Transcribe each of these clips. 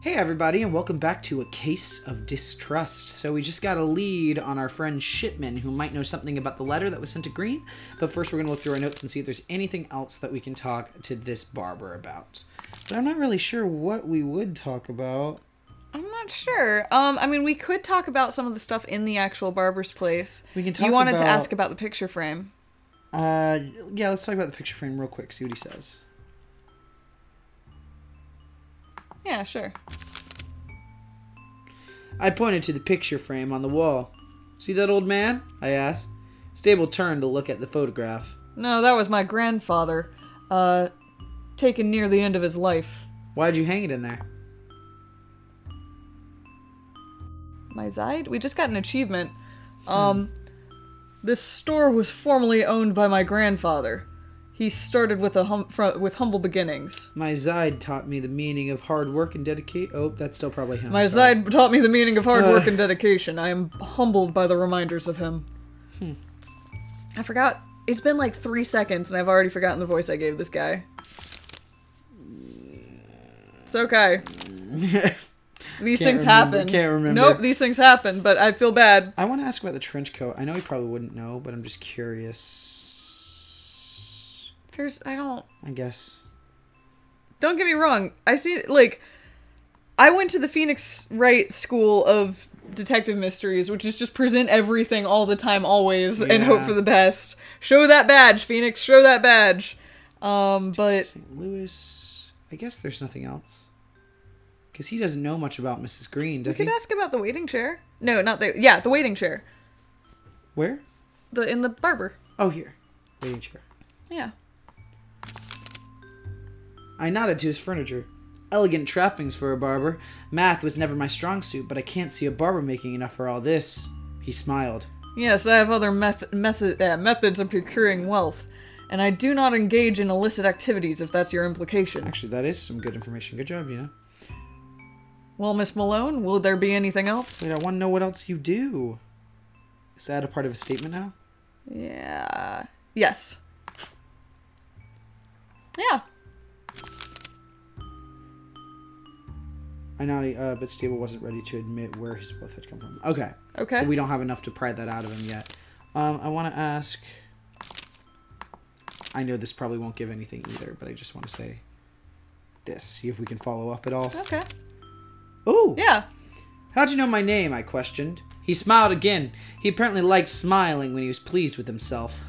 Hey everybody, and welcome back to A Case of Distrust. So we just got a lead on our friend Shipman, who might know something about the letter that was sent to Green. But first we're going to look through our notes and see if there's anything else that we can talk to this barber about. But I'm not really sure what we would talk about. I'm not sure. I mean, we could talk about some of the stuff in the actual barber's place. We can talk You wanted to ask about the picture frame. Yeah, let's talk about the picture frame real quick, see what he says. Yeah, sure. I pointed to the picture frame on the wall. See that old man? I asked. Stable turned to look at the photograph. No, that was my grandfather. Taken near the end of his life. Why'd you hang it in there? My Zide? We just got an achievement. This store was formerly owned by my grandfather. He started with with humble beginnings. My Zide taught me the meaning of hard work and dedication. Oh, that's still probably him. My Zide taught me the meaning of hard work and dedication. I am humbled by the reminders of him. I forgot. It's been like 3 seconds and I've already forgotten the voice I gave this guy. It's okay. These things happen. Can't remember. Nope, these things happen, but I feel bad. I want to ask about the trench coat. I know he probably wouldn't know, but I'm just curious. I guess. Don't get me wrong. I went to the Phoenix Wright School of Detective Mysteries, which is just present everything all the time, always, and hope for the best. Show that badge, Phoenix. Show that badge. But St. Louis. I guess there's nothing else. Because he doesn't know much about Mrs. Green, does he? We could ask about the waiting chair. No, not the... Yeah, the waiting chair. Where? In the barber. Oh, here. Waiting chair. Yeah. I nodded to his furniture. Elegant trappings for a barber. Math was never my strong suit, but I can't see a barber making enough for all this. He smiled. Yes, I have other methods of procuring wealth, and I do not engage in illicit activities, if that's your implication. Actually, that is some good information. Good job, Gina. Well, Miss Malone, will there be anything else? Wait, I want to know what else you do. Is that a part of a statement now? Yeah. Yes. Yeah. I know, but Stable wasn't ready to admit where his wealth had come from. Okay. Okay. So we don't have enough to pry that out of him yet. I want to ask... I know this probably won't give anything either, but I just want to say this. See if we can follow up at all. Okay. Ooh! Yeah. How'd you know my name? I questioned. He smiled again. He apparently liked smiling when he was pleased with himself.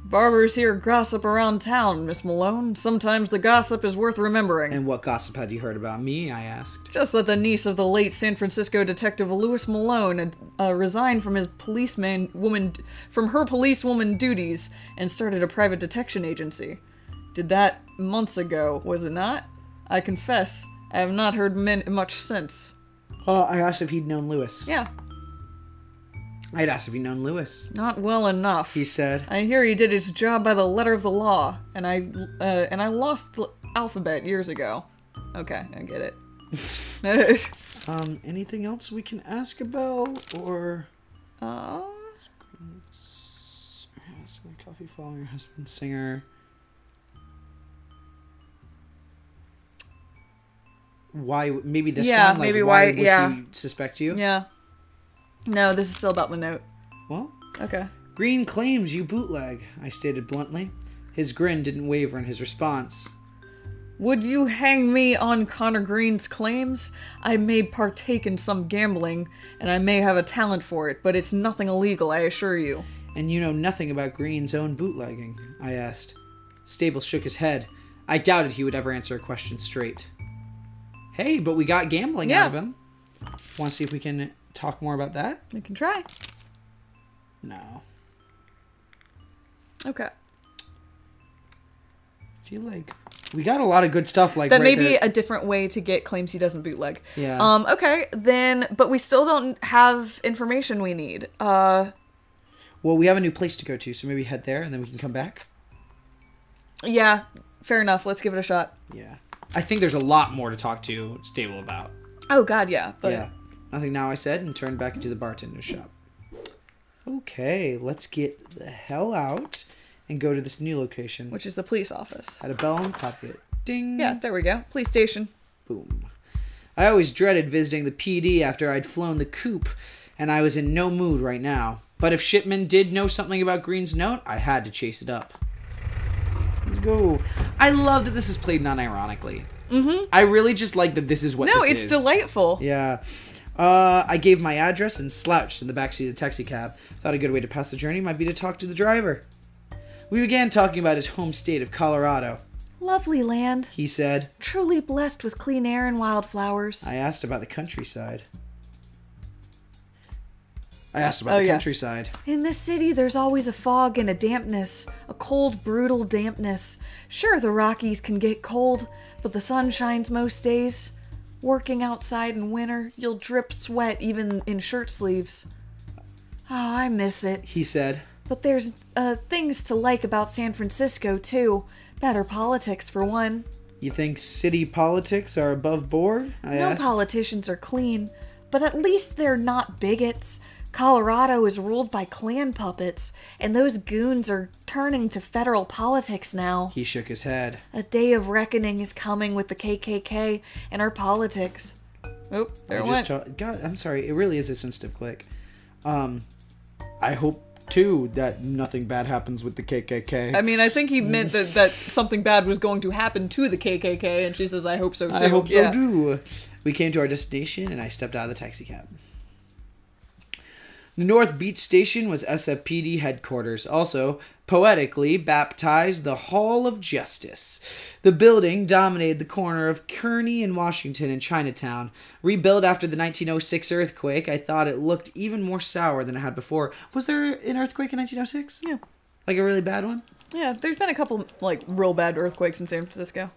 Barbers here gossip around town, Miss Malone. Sometimes the gossip is worth remembering. And what gossip had you heard about me? I asked. Just that the niece of the late San Francisco detective Louis Malone had resigned from her policewoman duties and started a private detection agency. Did that months ago, was it not? I confess, I have not heard much since. I asked if he'd known Louis. Yeah. I'd asked if he'd known Louis. Not well enough, he said. I hear he did his job by the letter of the law, and I lost the alphabet years ago. Okay, I get it. Anything else we can ask about, or? Coffee following your husband, singer. Why? Maybe this one. Like, maybe why would he suspect you? Yeah. No, this is still about the note. Well. Okay. Green claims you bootleg, I stated bluntly. His grin didn't waver in his response. Would you hang me on Connor Green's claims? I may partake in some gambling, and I may have a talent for it, but it's nothing illegal, I assure you. And you know nothing about Green's own bootlegging? I asked. Stable shook his head. I doubted he would ever answer a question straight. Hey, but we got gambling out of him. Want to see if we can talk more about that? We can try. No. Okay. I feel like we got a lot of good stuff like that right may be there. A different way to get claims he doesn't bootleg. Yeah. Okay, then, but we still don't have information we need. Well, we have a new place to go to, so maybe head there and then we can come back. Yeah, fair enough. Let's give it a shot. Yeah. I think there's a lot more to talk to Stable about. Oh, God, yeah. But... Yeah. Nothing now, I said, and turned back into the bartender's shop. Okay, let's get the hell out and go to this new location. Which is the police office. Had a bell on top of it. Ding. Yeah, there we go. Police station. Boom. I always dreaded visiting the PD after I'd flown the coop, and I was in no mood right now. But if Shipman did know something about Green's note, I had to chase it up. Let's go. I love that this is played non-ironically. I really just like that this is what this is. No, it's delightful. Yeah. I gave my address and slouched in the backseat of the taxi cab. Thought a good way to pass the journey might be to talk to the driver. We began talking about his home state of Colorado. Lovely land, He said. truly blessed with clean air and wildflowers. I asked about the countryside. Countryside. In this city, there's always a fog and a dampness, a cold, brutal dampness. Sure, the Rockies can get cold, but the sun shines most days. Working outside in winter, you'll drip sweat even in shirt sleeves. Oh, I miss it. He said. But there's things to like about San Francisco, too. Better politics, for one. You think city politics are above board? I No asked. politicians are clean, but at least they're not bigots. Colorado is ruled by Klan puppets, and those goons are turning to federal politics now. He shook his head. A day of reckoning is coming with the KKK and our politics. Oh, there it went. God, I'm sorry. It really is a sensitive click. I hope, too, that nothing bad happens with the KKK. I mean, I think he meant that something bad was going to happen to the KKK, and she says, I hope so, too. I hope so, too. We came to our destination, and I stepped out of the taxi cab. The North Beach Station was SFPD headquarters, also poetically baptized the Hall of Justice. The building dominated the corner of Kearny and Washington in Chinatown. Rebuilt after the 1906 earthquake, I thought it looked even more sour than it had before. Was there an earthquake in 1906? Yeah. Like a really bad one? Yeah, there's been a couple, like, real bad earthquakes in San Francisco.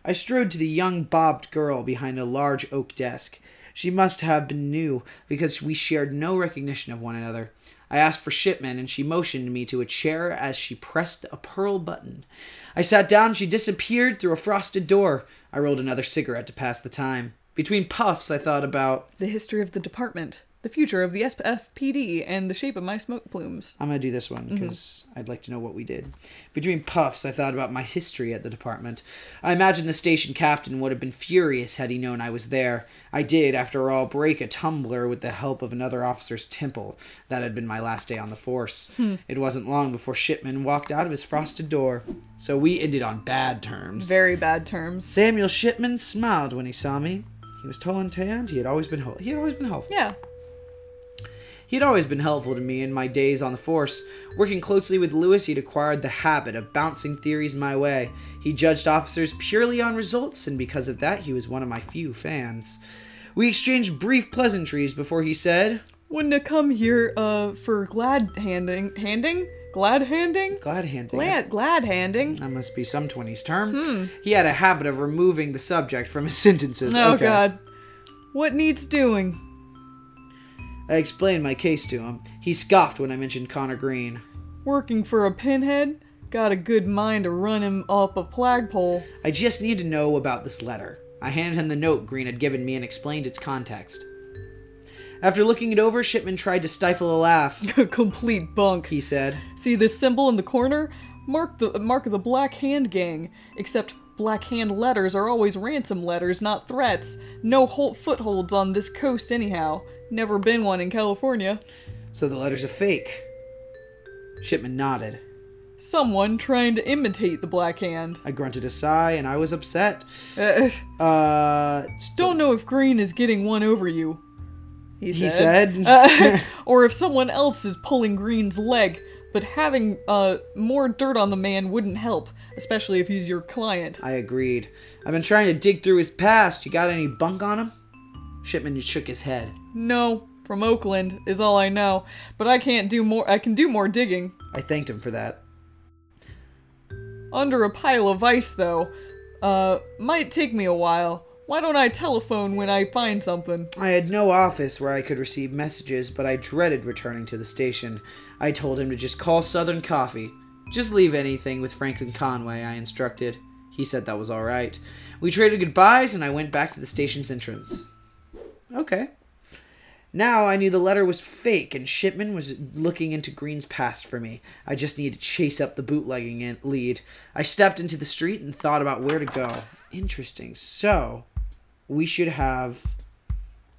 I strode to the young bobbed girl behind a large oak desk. She must have been new, because we shared no recognition of one another. I asked for Shipman, and she motioned me to a chair as she pressed a pearl button. I sat down, and she disappeared through a frosted door. I rolled another cigarette to pass the time. Between puffs, I thought about The history of the department, the future of the SFPD, and the shape of my smoke plumes. I'm going to do this one because I'd like to know what we did. Between puffs, I thought about my history at the department. I imagined the station captain would have been furious had he known I was there. I did, after all, break a tumbler with the help of another officer's temple. That had been my last day on the force. It wasn't long before Shipman walked out of his frosted door. So we ended on bad terms. Very bad terms. Samuel Shipman smiled when he saw me. He was tall and tanned. He had always been helpful. Yeah. He had always been helpful to me in my days on the force. Working closely with Lewis, he'd acquired the habit of bouncing theories my way. He judged officers purely on results, and because of that, he was one of my few fans. We exchanged brief pleasantries before he said, Wouldn't it come here, for glad handing? Glad handing? Glad handing. Glad handing. That must be some 20s term. He had a habit of removing the subject from his sentences. Oh, Okay. God. What needs doing? I explained my case to him. He scoffed when I mentioned Connor Green. Working for a pinhead? Got a good mind to run him up a flagpole. I just need to know about this letter. I handed him the note Green had given me and explained its context. After looking it over, Shipman tried to stifle a laugh. Complete bunk. He said, See this symbol in the corner? Mark of the Black Hand Gang. Except Black Hand letters are always ransom letters, not threats. No footholds on this coast anyhow. Never been one in California. So the letter's a fake. Shipman nodded. Someone trying to imitate the Black Hand. I grunted a sigh, and I was upset. Don't know if Green is getting one over you. He said. Or if someone else is pulling Green's leg. But having more dirt on the man wouldn't help, especially if he's your client. I agreed. I've been trying to dig through his past. You got any bunk on him? Shipman shook his head. No, from Oakland is all I know. But I can do more digging. I thanked him for that. Under a pile of ice, though. Might take me a while. Why don't I telephone when I find something? I had no office where I could receive messages, but I dreaded returning to the station. I told him to just call Southern Coffee. Just leave anything with Franklin Conway, I instructed. He said that was all right. We traded goodbyes, and I went back to the station's entrance. Okay. Now I knew the letter was fake, and Shipman was looking into Green's past for me. I just needed to chase up the bootlegging lead. I stepped into the street and thought about where to go. Interesting. So, we should have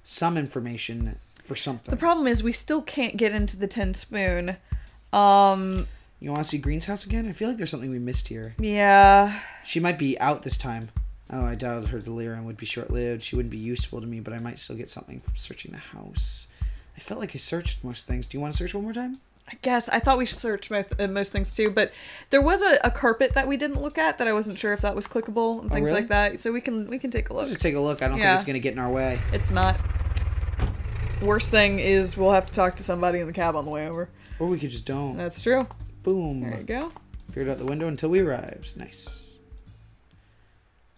some information for something. The problem is we still can't get into the tin spoon. You want to see Green's house again? I feel like there's something we missed here. Yeah. She might be out this time. Oh, I doubted her delirium would be short-lived. She wouldn't be useful to me, but I might still get something from searching the house. I felt like I searched most things. Do you want to search one more time? I guess. I thought we should search most things too, but there was a carpet that we didn't look at that I wasn't sure if that was clickable and things really? like that. So we can take a look. Let's just take a look. I don't think it's going to get in our way. It's not. Worst thing is we'll have to talk to somebody in the cab on the way over. Or we could just don't. That's true. Boom. There you go. Peered out the window until we arrived. Nice.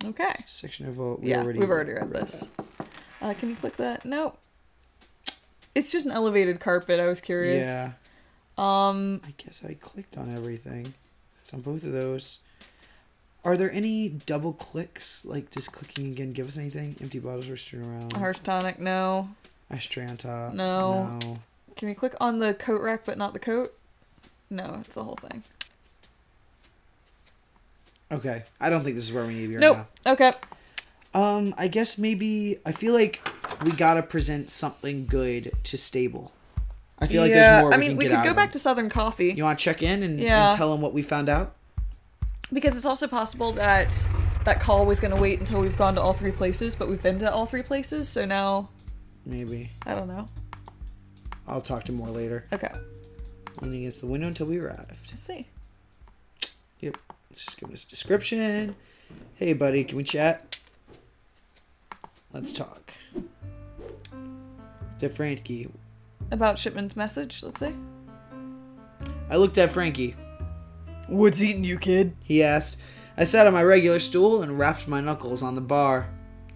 Okay. Section of vote. We've already read this. Can you click that? Nope. It's just an elevated carpet. I was curious. Yeah. I guess I clicked on everything. It's on both of those. Are there any double clicks? Like just clicking again give us anything? Empty bottles were strewn around. A harsh tonic, no. Ashtray on top. No. No. Can you click on the coat rack but not the coat? No, it's the whole thing. Okay. I don't think this is where we need to be right Nope. now. Okay. I guess maybe I feel like we gotta present something good to Stable. I feel like there's more we can we get could out go of back him. to Southern Coffee. You want to check in and Yeah. tell them what we found out? Because it's also possible that that call was going to wait until we've gone to all three places, but we've been to all three places, so now... Maybe. I don't know. I'll talk to more later. Okay. Leaning against the window until we arrived. Let's see. Yep. Let's just give us a description. Hey, buddy, can we chat? Let's talk. To Frankie. About Shipman's message, let's see. I looked at Frankie. What's eating you, kid? He asked. I sat on my regular stool and rapped my knuckles on the bar.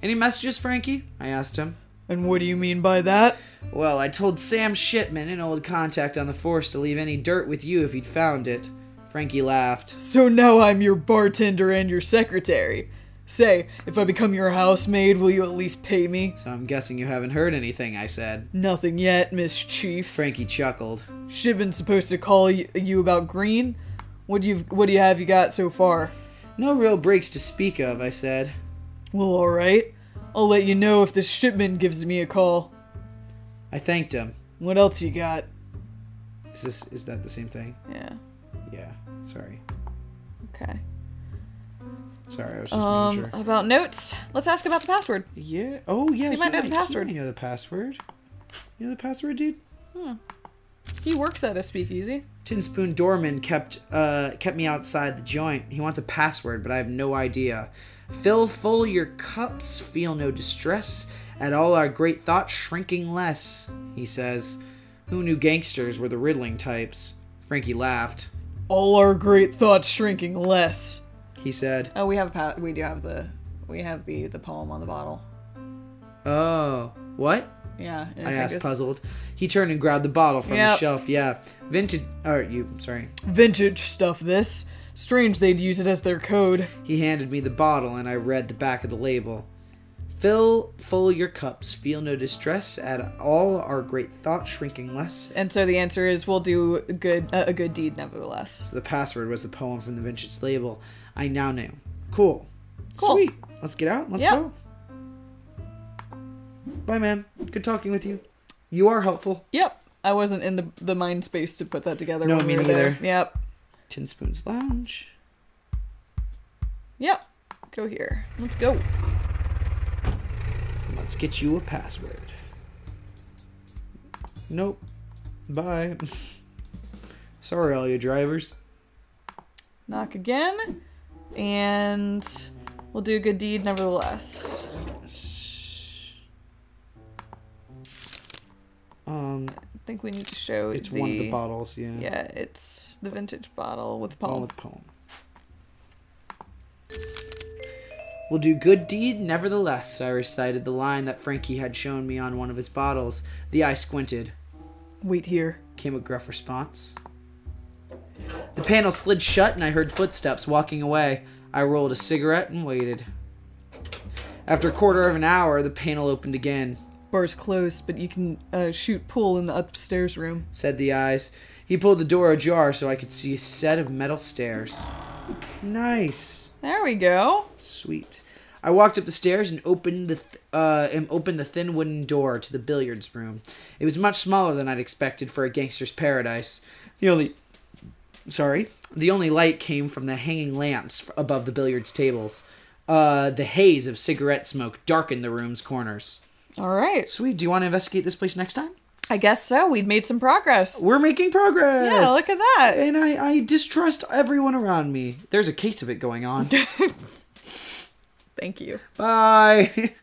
Any messages, Frankie? I asked him. And what do you mean by that? Well, I told Sam Shipman, an old contact on the force, to leave any dirt with you if he'd found it. Frankie laughed. So now I'm your bartender and your secretary. Say, if I become your housemaid, will you at least pay me? So I'm guessing you haven't heard anything, I said. Nothing yet, Miss Chief. Frankie chuckled. Shipman's supposed to call you about Green? What do you have you got so far? No real breaks to speak of, I said. Well, alright. I'll let you know if this Shipman gives me a call. I thanked him. What else you got? Is that the same thing? Yeah. Yeah. Sorry. Okay. Sorry, I was just making sure. About notes, let's ask about the password. Yeah. Oh, yeah. He might know the password. You know the password. You know the password, dude? He works at a speakeasy. Tin Spoon Doorman kept me outside the joint. He wants a password, but I have no idea. Fill full your cups, feel no distress. At all our great thoughts shrinking less, he says. Who knew gangsters were the riddling types? Frankie laughed. All our great thoughts shrinking less, he said. Oh, we do have the poem on the bottle. Oh, what? Yeah. I asked, puzzled. He turned and grabbed the bottle from the shelf. Yeah. Vintage stuff, this. Strange they'd use it as their code. He handed me the bottle, and I read the back of the label. Fill full your cups, feel no distress, at all our great thoughts shrinking less. And so the answer is we'll do a good deed nevertheless. So the password was the poem from the vintage label. I now knew. Cool. Cool. Sweet. Let's get out. Let's go. Bye, man. Good talking with you. You are helpful. Yep. I wasn't in the mind space to put that together. No, when me we were neither. there. Yep. Tin Spoon's Lounge. Yep. Go here. Let's go. Let's get you a password. Nope. Bye. Sorry, all you drivers. Knock again. And we'll do a good deed nevertheless. I think we need to show it's one of the bottles, yeah. Yeah, it's the vintage bottle with the poem. With poem. We'll do good deed nevertheless. I recited the line that Frankie had shown me on one of his bottles. The eye squinted. Wait here, came a gruff response. The panel slid shut and I heard footsteps walking away. I rolled a cigarette and waited. After a quarter of an hour, the panel opened again. Bar's closed, but you can shoot pool in the upstairs room, said the eyes. He pulled the door ajar so I could see a set of metal stairs. Nice. There we go. Sweet. I walked up the stairs and opened the thin wooden door to the billiards room. It was much smaller than I'd expected for a gangster's paradise. The only light came from the hanging lamps above the billiards tables. The haze of cigarette smoke darkened the room's corners. All right. Sweet. Do you want to investigate this place next time? I guess so. We've made some progress. We're making progress. Yeah, look at that. And I distrust everyone around me. There's a case of it going on. Thank you. Bye.